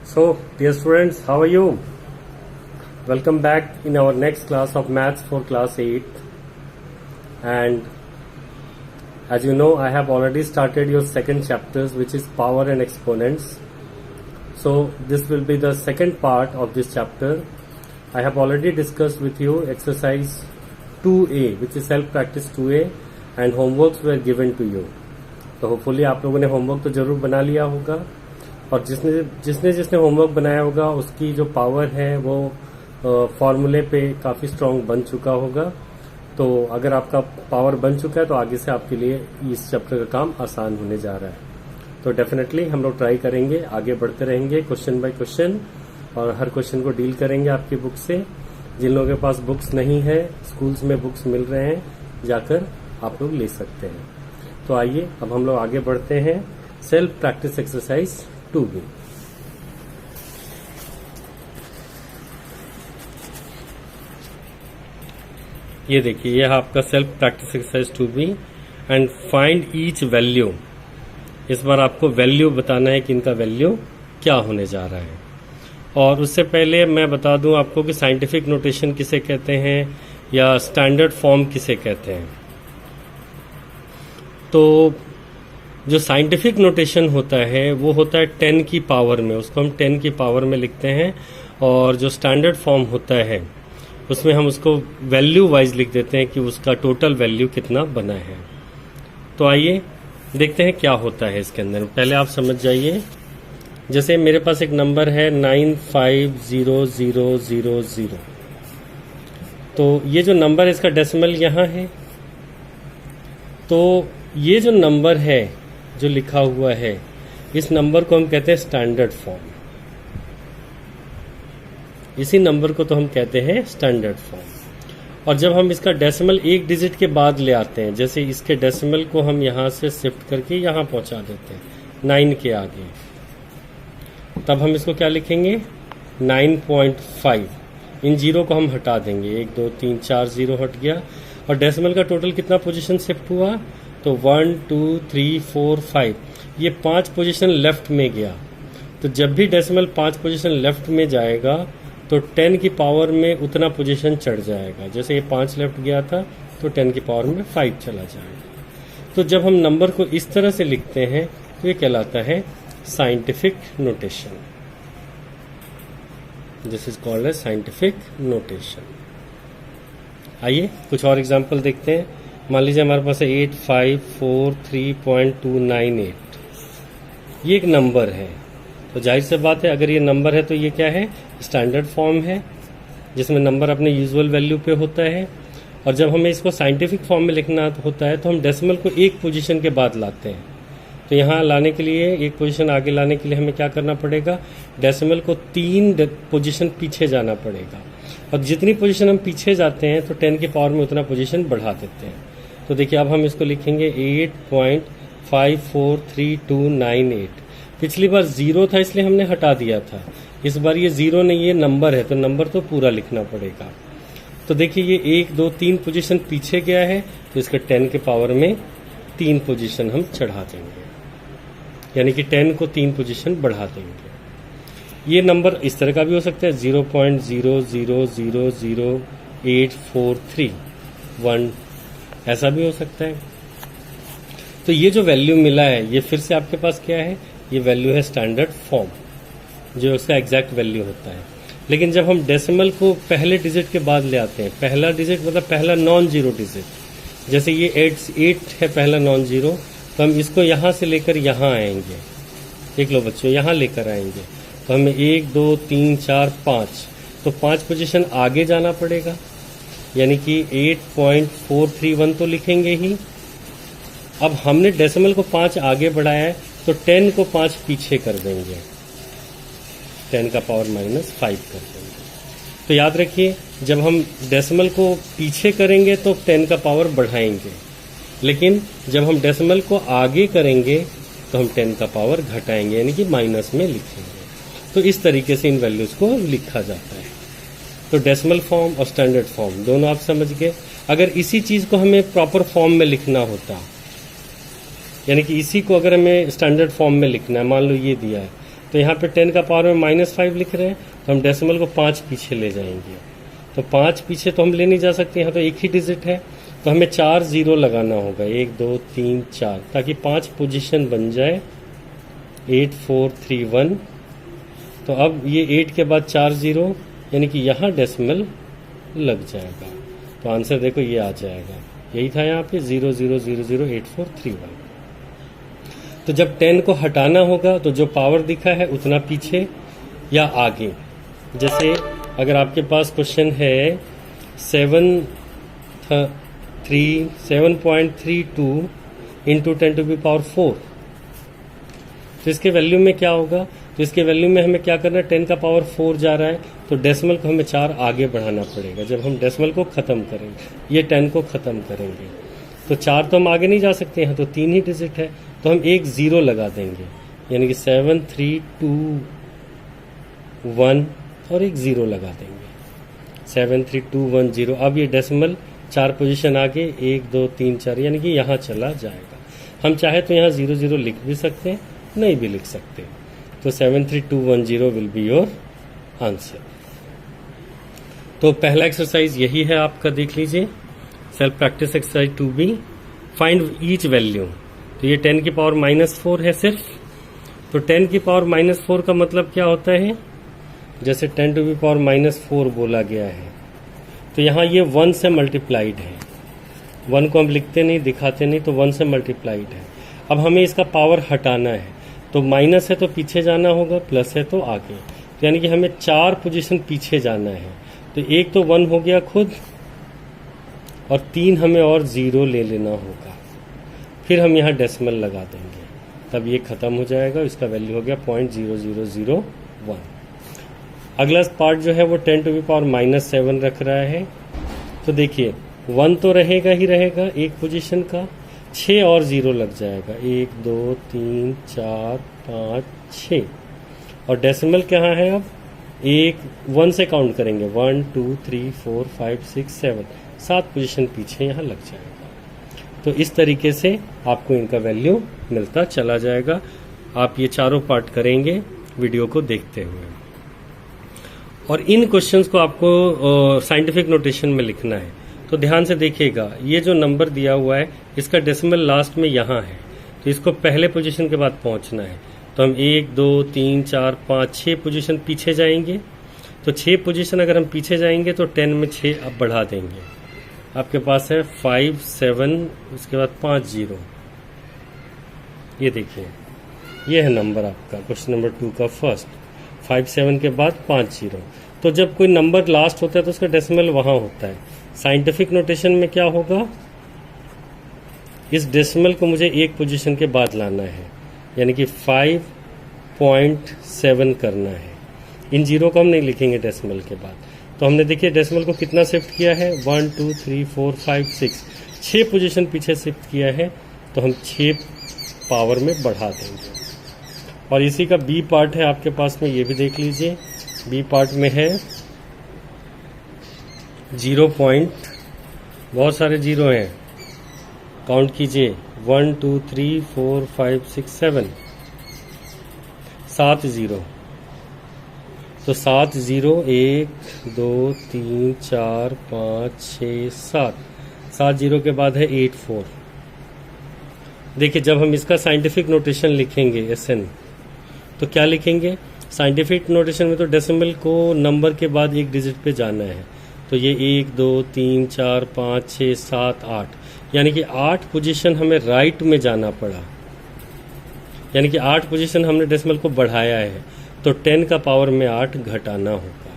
So, dear students, how are you? Welcome back in our next class of Maths for class 8. And as you know, I have already started your second chapters, which is power and exponents. So, this will be the second part of this chapter. I have already discussed with you exercise 2A, which is self practice 2A, and homeworks were given to you. तो hopefully आप लोगों ने homework तो जरूर बना लिया होगा, और जिसने होमवर्क बनाया होगा उसकी जो पावर है वो फॉर्मूले पे काफ़ी स्ट्रांग बन चुका होगा। तो अगर आपका पावर बन चुका है तो आगे से आपके लिए इस चैप्टर का काम आसान होने जा रहा है। तो डेफिनेटली हम लोग ट्राई करेंगे, आगे बढ़ते रहेंगे क्वेश्चन बाय क्वेश्चन, और हर क्वेश्चन को डील करेंगे आपकी बुक से। जिन लोगों के पास बुक्स नहीं है, स्कूल्स में बुक्स मिल रहे हैं, जाकर आप लोग ले सकते हैं। तो आइए अब हम लोग आगे बढ़ते हैं सेल्फ प्रैक्टिस एक्सरसाइज 2B। ये देखिए, यह आपका self practice exercise 2B and find each value. इस बार आपको वैल्यू बताना है कि इनका वैल्यू क्या होने जा रहा है। और उससे पहले मैं बता दूं आपको कि साइंटिफिक नोटेशन किसे कहते हैं या स्टैंडर्ड फॉर्म किसे कहते हैं। तो जो साइंटिफिक नोटेशन होता है वो होता है 10 की पावर में, उसको हम 10 की पावर में लिखते हैं। और जो स्टैंडर्ड फॉर्म होता है उसमें हम उसको वैल्यू वाइज लिख देते हैं कि उसका टोटल वैल्यू कितना बना है। तो आइए देखते हैं क्या होता है इसके अंदर। पहले आप समझ जाइए, जैसे मेरे पास एक नंबर है 950000। तो ये जो नंबर है इसका डेसिमल यहाँ है। तो ये जो नंबर है जो लिखा हुआ है, इस नंबर को हम कहते हैं स्टैंडर्ड फॉर्म। इसी नंबर को तो हम कहते हैं स्टैंडर्ड फॉर्म। और जब हम इसका डेसिमल एक डिजिट के बाद ले आते हैं, जैसे इसके डेसिमल को हम यहां से शिफ्ट करके यहां पहुंचा देते हैं 9 के आगे, तब हम इसको क्या लिखेंगे 9.5। इन जीरो को हम हटा देंगे, 1 2 3 4 जीरो हट गया। और डेसिमल का टोटल कितना पोजीशन शिफ्ट हुआ, तो 1 2 3 4 5, ये 5 पोजीशन लेफ्ट में गया। तो जब भी डेसिमल 5 पोजीशन लेफ्ट में जाएगा तो 10 की पावर में उतना पोजीशन चढ़ जाएगा। जैसे ये 5 लेफ्ट गया था तो 10 की पावर में 5 चला जाएगा। तो जब हम नंबर को इस तरह से लिखते हैं तो ये कहलाता है scientific notation. This is called as scientific notation. आइए कुछ और एग्जांपल देखते हैं। मान लीजिए हमारे पास है 8543.298। ये एक नंबर है, तो जाहिर सी बात है अगर ये नंबर है तो ये क्या है, स्टैंडर्ड फॉर्म है, जिसमें नंबर अपने यूजुअल वैल्यू पे होता है। और जब हमें इसको साइंटिफिक फॉर्म में लिखना होता है तो हम डेसिमल को एक पोजीशन के बाद लाते हैं। तो यहाँ लाने के लिए, एक पोजीशन आगे लाने के लिए हमें क्या करना पड़ेगा, डेसिमल को 3 पोजीशन पीछे जाना पड़ेगा। और जितनी पोजीशन हम पीछे जाते हैं तो 10 की पावर में उतना पोजीशन बढ़ा देते हैं। तो देखिए अब हम इसको लिखेंगे 8.543298। पिछली बार जीरो था इसलिए हमने हटा दिया था, इस बार ये जीरो नहीं, ये नंबर है, तो नंबर तो पूरा लिखना पड़ेगा। तो देखिए ये 1 2 3 पोजीशन पीछे गया है, तो इसके 10 के पावर में 3 पोजीशन हम चढ़ा देंगे, यानी कि 10 को 3 पोजीशन बढ़ा देंगे। ये नंबर इस तरह का भी हो सकता है 0.0000843 ऐसा भी हो सकता है। तो ये जो वैल्यू मिला है ये फिर से आपके पास क्या है, ये वैल्यू है स्टैंडर्ड फॉर्म, जो उसका एग्जैक्ट वैल्यू होता है। लेकिन जब हम डेसिमल को पहले डिजिट के बाद ले आते हैं, पहला डिजिट मतलब पहला नॉन जीरो डिजिट, जैसे ये 8 है पहला नॉन जीरो, तो हम इसको यहां से लेकर यहां आएंगे। देख लो बच्चों, यहां लेकर आएंगे तो हमें 1 2 3 4 5, तो 5 पोजीशन आगे जाना पड़ेगा, यानी कि 8.431 तो लिखेंगे ही। अब हमने डेसिमल को 5 आगे बढ़ाया है तो 10 को 5 पीछे कर देंगे, 10 का पावर -5 कर देंगे। तो याद रखिए, जब हम डेसिमल को पीछे करेंगे तो 10 का पावर बढ़ाएंगे, लेकिन जब हम डेसिमल को आगे करेंगे तो हम 10 का पावर घटाएंगे, यानी कि माइनस में लिखेंगे। तो इस तरीके से इन वैल्यूज को लिखा जाता है। तो डेसिमल फॉर्म और स्टैंडर्ड फॉर्म दोनों आप समझ गए। अगर इसी चीज को हमें प्रॉपर फॉर्म में लिखना होता, यानी कि इसी को अगर हमें स्टैंडर्ड फॉर्म में लिखना है, मान लो ये दिया है तो यहाँ पे 10 का पावर में -5 लिख रहे हैं, तो हम डेसिमल को 5 पीछे ले जाएंगे। तो 5 पीछे तो हम ले नहीं जा सकते, यहाँ तो एक ही डिजिट है, तो हमें 4 0 लगाना होगा, 1 2 3 4, ताकि 5 पोजीशन बन जाए 8 4 3 1। तो अब ये 8 के बाद 4 0, यानी कि यहाँ डेसिमल लग जाएगा। तो आंसर देखो ये आ जाएगा, यही था यहाँ पे 0 0 0 0 8 4 3 1। तो जब 10 को हटाना होगा तो जो पावर दिखा है उतना पीछे या आगे। जैसे अगर आपके पास क्वेश्चन है 7.32 इंटू 10 टू दी पावर 4, तो इसके वैल्यू में क्या होगा? तो इसके वैल्यू में हमें क्या करना है, 10 का पावर 4 जा रहा है, तो डेसिमल को हमें 4 आगे बढ़ाना पड़ेगा। जब हम डेसिमल को खत्म करेंगे, ये 10 को खत्म करेंगे, तो 4 तो हम आगे नहीं जा सकते, यहाँ तो 3 ही डिजिट है, तो हम एक 0 लगा देंगे, यानी कि 7 3 2 1 और एक 0 लगा देंगे, 7 3 2 1 0। अब ये डेसिमल 4 पोजीशन आगे 1 2 3 4, यानी कि यहाँ चला जाएगा। हम चाहे तो यहाँ 0 0 लिख भी सकते हैं, नहीं भी लिख सकते। तो 7 3 2 1 0 विल बी योर आंसर। तो पहला एक्सरसाइज यही है आपका, देख लीजिए, self practice exercise 2B, find each value. तो ये 10 की पावर -4 है सिर्फ, तो 10 की पावर -4 का मतलब क्या होता है? जैसे 10 टू दी पावर -4 बोला गया है, तो यहाँ ये 1 से मल्टीप्लाइड है। 1 को हम लिखते नहीं, दिखाते नहीं, तो 1 से मल्टीप्लाइड है। अब हमें इसका पावर हटाना है, तो माइनस है तो पीछे जाना होगा, प्लस है तो आगे, तो यानी कि हमें 4 पोजीशन पीछे जाना है। तो एक तो 1 हो गया खुद, और 3 हमें और 0 ले लेना होगा, फिर हम यहाँ डेसिमल लगा देंगे, तब ये खत्म हो जाएगा। इसका वैल्यू हो गया 0.0001। अगला पार्ट जो है वो 10 टू दी पावर -7 रख रहा है। तो देखिए 1 तो रहेगा ही रहेगा एक पोजीशन का, 6 और 0 लग जाएगा, 1 2 3 4 5 6, और डेसिमल कहाँ है? अब 1 से काउंट करेंगे, 1 2 3 4 5 6 7, 7 पोजीशन पीछे यहाँ लग जाएगा। तो इस तरीके से आपको इनका वैल्यू मिलता चला जाएगा। आप ये चारों पार्ट करेंगे वीडियो को देखते हुए, और इन क्वेश्चंस को आपको साइंटिफिक नोटेशन में लिखना है। तो ध्यान से देखिएगा, ये जो नंबर दिया हुआ है इसका डेसिमल लास्ट में यहाँ है, तो इसको पहले पोजीशन के बाद पहुंचना है। तो हम 1 2 3 4 5 6 पोजीशन पीछे जाएंगे। तो 6 पोजीशन अगर हम पीछे जाएंगे तो 10 में 6 अब बढ़ा देंगे। आपके पास है 5 7, उसके बाद 5 0। ये देखिए, ये है नंबर आपका क्वेश्चन नंबर 2 का फर्स्ट, 5 7 के बाद 5 0। तो जब कोई नंबर लास्ट होता है तो उसका डेसिमल वहां होता है। साइंटिफिक नोटेशन में क्या होगा, इस डेसिमल को मुझे एक पोजीशन के बाद लाना है, यानी कि 5.7 करना है। इन 0 को हम नहीं लिखेंगे डेसिमल के बाद। तो हमने देखिए डेसिमल को कितना शिफ्ट किया है, 1 2 3 4 5 6 पोजीशन पीछे शिफ्ट किया है, तो हम 6 पावर में बढ़ा देंगे। और इसी का बी पार्ट है आपके पास में, ये भी देख लीजिए। बी पार्ट में है 0 पॉइंट, बहुत सारे 0 हैं, काउंट कीजिए, 1 2 3 4 5 6 7, 7 0। तो 7 0 1 2 3 4 5 6 7, 7 0 के बाद है 8 4। देखिए जब हम इसका साइंटिफिक नोटेशन लिखेंगे SN, तो क्या लिखेंगे? साइंटिफिक नोटेशन में तो डेसिमल को नंबर के बाद एक डिजिट पे जाना है। तो ये 1 2 3 4 5 6 7 8, यानी कि 8 पोजीशन हमें राइट में जाना पड़ा, यानी कि 8 पोजीशन हमने डेसिमल को बढ़ाया है। तो 10 का पावर में 8 घटाना होगा,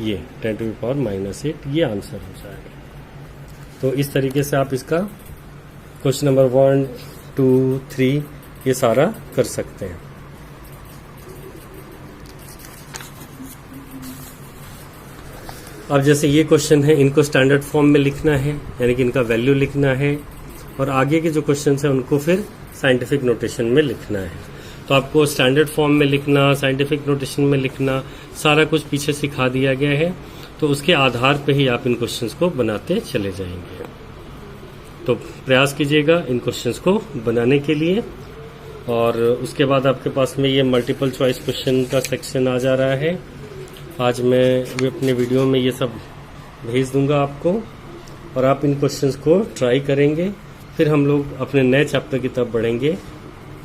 ये 10 टू द पावर -8, ये आंसर हो जाएगा। तो इस तरीके से आप इसका क्वेश्चन नंबर 1 2 3 ये सारा कर सकते हैं। अब जैसे ये क्वेश्चन है, इनको स्टैंडर्ड फॉर्म में लिखना है, यानी कि इनका वैल्यू लिखना है, और आगे के जो क्वेश्चन है उनको फिर साइंटिफिक नोटेशन में लिखना है। तो आपको स्टैंडर्ड फॉर्म में लिखना, साइंटिफिक नोटेशन में लिखना, सारा कुछ पीछे सिखा दिया गया है। तो उसके आधार पे ही आप इन क्वेश्चंस को बनाते चले जाएंगे। तो प्रयास कीजिएगा इन क्वेश्चंस को बनाने के लिए, और उसके बाद आपके पास में ये मल्टीपल चॉइस क्वेश्चन का सेक्शन आ जा रहा है। आज मैं अपने वीडियो में ये सब भेज दूंगा आपको और आप इन क्वेश्चंस को ट्राई करेंगे। फिर हम लोग अपने नए चैप्टर की तरफ बढ़ेंगे,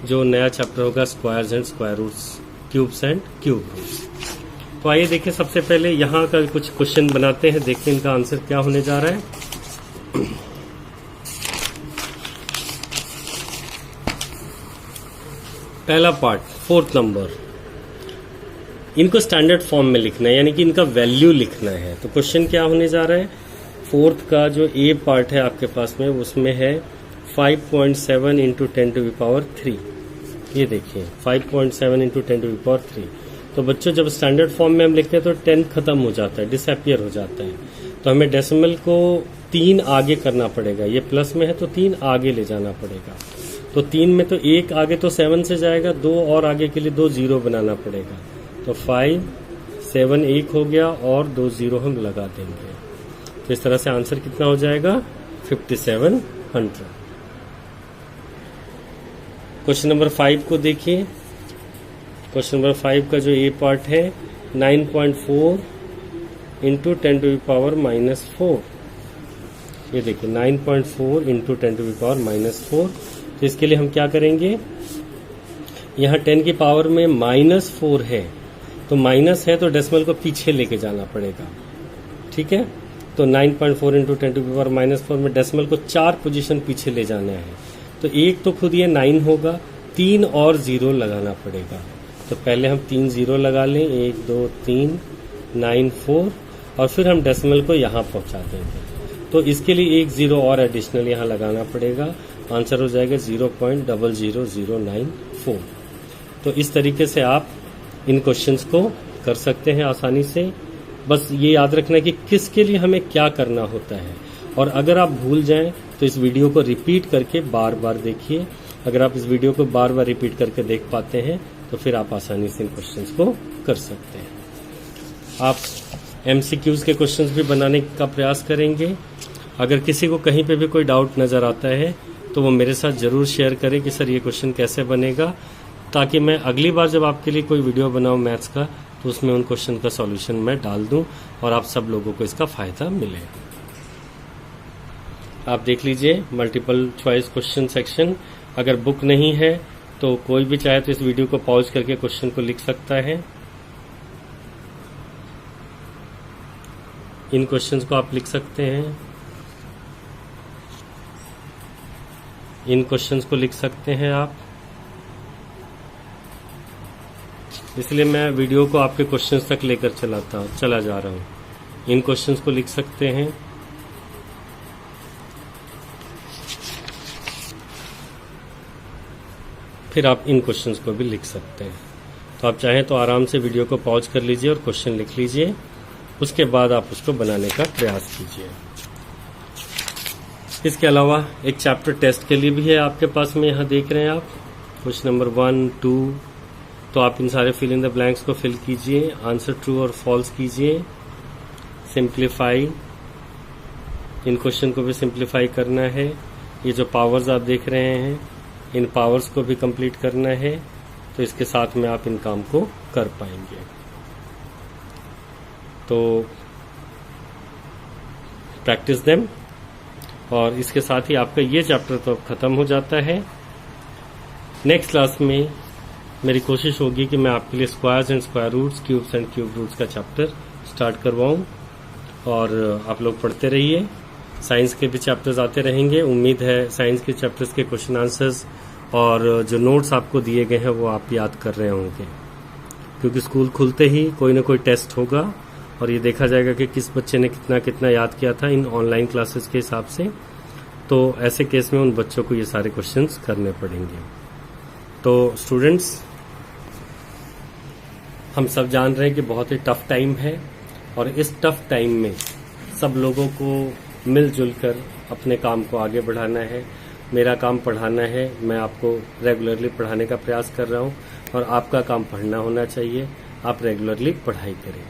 जो नया चैप्टर होगा squares and square roots, cubes and cube roots. तो आइए देखिए, सबसे पहले यहाँ का कुछ क्वेश्चन बनाते हैं, देखते हैं इनका आंसर क्या होने जा रहा है। पहला पार्ट 4th नंबर, इनको स्टैंडर्ड फॉर्म में लिखना है, यानी कि इनका वैल्यू लिखना है। तो क्वेश्चन क्या होने जा रहा है, 4th का जो ए पार्ट है आपके पास में, उसमें है 5.7 इंटू 10⁻3। ये देखिए 5.7 इंटू 10⁻3। तो बच्चों जब स्टैंडर्ड फॉर्म में हम लिखते हैं तो 10 खत्म हो जाता है, डिसअपियर हो जाता है। तो हमें डेसिमल को 3 आगे करना पड़ेगा। ये प्लस में है तो 3 आगे ले जाना पड़ेगा। तो 3 में तो 1 आगे तो 7 से जाएगा, 2 और आगे के लिए 2 0 बनाना पड़ेगा। तो 5 7 1 हो गया और 2 0 हम लगा देंगे। तो इस तरह से आंसर कितना हो जाएगा, 5700। क्वेश्चन नंबर 5 को देखिए। क्वेश्चन नंबर 5 का जो ए पार्ट है 9.4 इंटू 10⁻⁻4। ये देखिए 9.4 इंटू 10⁻⁻4। तो इसके लिए हम क्या करेंगे, यहाँ 10 की पावर में -4 है, तो माइनस है तो डेसिमल को पीछे लेके जाना पड़ेगा। ठीक है, तो 9.4 इंटू 10⁻⁻4 में डेसिमल को 4 पोजीशन पीछे ले जाना है। तो एक तो खुद ये 9 होगा, 3 और 0 लगाना पड़ेगा। तो पहले हम 3 0 लगा लें, 1 2 3 9 4, और फिर हम डेसिमल को यहाँ पहुंचा देंगे। तो इसके लिए 1 0 और एडिशनल यहाँ लगाना पड़ेगा। आंसर हो जाएगा 0.00094। तो इस तरीके से आप इन क्वेश्चंस को कर सकते हैं आसानी से। बस ये याद रखना है कि किसके लिए हमें क्या करना होता है। और अगर आप भूल जाएं तो इस वीडियो को रिपीट करके बार बार देखिए। अगर आप इस वीडियो को बार बार रिपीट करके देख पाते हैं तो फिर आप आसानी से इन क्वेश्चंस को कर सकते हैं। आप MCQs के क्वेश्चंस भी बनाने का प्रयास करेंगे। अगर किसी को कहीं पे भी कोई डाउट नजर आता है तो वो मेरे साथ जरूर शेयर करें कि सर ये क्वेश्चन कैसे बनेगा, ताकि मैं अगली बार जब आपके लिए कोई वीडियो बनाऊं मैथ्स का तो उसमें उन क्वेश्चन का सॉल्यूशन मैं डाल दूं और आप सब लोगों को इसका फायदा मिले। आप देख लीजिए मल्टीपल चॉइस क्वेश्चन सेक्शन। अगर बुक नहीं है तो कोई भी चाहे तो इस वीडियो को पॉज करके क्वेश्चन को लिख सकता है। इन क्वेश्चंस को आप लिख सकते हैं, इन क्वेश्चंस को लिख सकते हैं आप। इसलिए मैं वीडियो को आपके क्वेश्चंस तक लेकर चला जा रहा हूं। इन क्वेश्चंस को लिख सकते हैं। फिर आप इन क्वेश्चंस को भी लिख सकते हैं। तो आप चाहें तो आराम से वीडियो को पॉज कर लीजिए और क्वेश्चन लिख लीजिए, उसके बाद आप उसको बनाने का प्रयास कीजिए। इसके अलावा एक चैप्टर टेस्ट के लिए भी है आपके पास में, यहाँ देख रहे हैं आप क्वेश्चन नंबर 1 2। तो आप इन सारे फिल इन द ब्लैंक्स को फिल कीजिए, आंसर ट्रू और फॉल्स कीजिए, सिंप्लीफाई। इन क्वेश्चन को भी सिंप्लीफाई करना है। ये जो पावर्स आप देख रहे हैं इन पावर्स को भी कंप्लीट करना है। तो इसके साथ में आप इन काम को कर पाएंगे। तो प्रैक्टिस देम। और इसके साथ ही आपका ये चैप्टर तो खत्म हो जाता है। नेक्स्ट क्लास में मेरी कोशिश होगी कि मैं आपके लिए squares and square roots, cubes and cube roots का चैप्टर स्टार्ट करवाऊं और आप लोग पढ़ते रहिए। साइंस के भी चैप्टर्स आते रहेंगे। उम्मीद है साइंस के चैप्टर्स के क्वेश्चन आंसर्स और जो नोट्स आपको दिए गए हैं वो आप याद कर रहे होंगे, क्योंकि स्कूल खुलते ही कोई ना कोई टेस्ट होगा और ये देखा जाएगा कि किस बच्चे ने कितना कितना याद किया था इन ऑनलाइन क्लासेस के हिसाब से। तो ऐसे केस में उन बच्चों को ये सारे क्वेश्चंस करने पड़ेंगे। तो स्टूडेंट्स, हम सब जान रहे हैं कि बहुत ही टफ टाइम है और इस टफ टाइम में सब लोगों को मिलजुल कर अपने काम को आगे बढ़ाना है। मेरा काम पढ़ाना है, मैं आपको रेगुलरली पढ़ाने का प्रयास कर रहा हूं और आपका काम पढ़ना होना चाहिए। आप रेगुलरली पढ़ाई करें।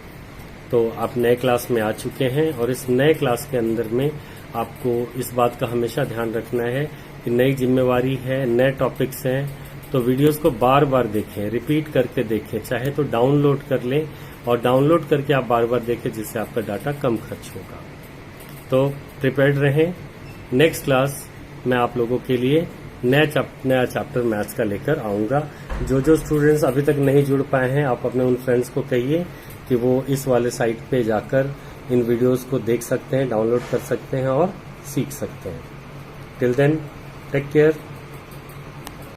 तो आप नए क्लास में आ चुके हैं और इस नए क्लास के अंदर में आपको इस बात का हमेशा ध्यान रखना है कि नई जिम्मेवारी है, नए टॉपिक्स हैं तो वीडियोस को बार बार देखें, रिपीट करके देखें, चाहे तो डाउनलोड कर लें और डाउनलोड करके आप बार बार देखें, जिससे आपका डाटा कम खर्च होगा। तो प्रिपेयर्ड रहें। नेक्स्ट क्लास मैं आप लोगों के लिए नया चैप्टर मैथ्स का लेकर आऊंगा। जो स्टूडेंट्स अभी तक नहीं जुड़ पाए हैं, आप अपने उन फ्रेंड्स को कहिए कि वो इस वाले साइट पे जाकर इन वीडियोस को देख सकते हैं, डाउनलोड कर सकते हैं और सीख सकते हैं। Till then, take care.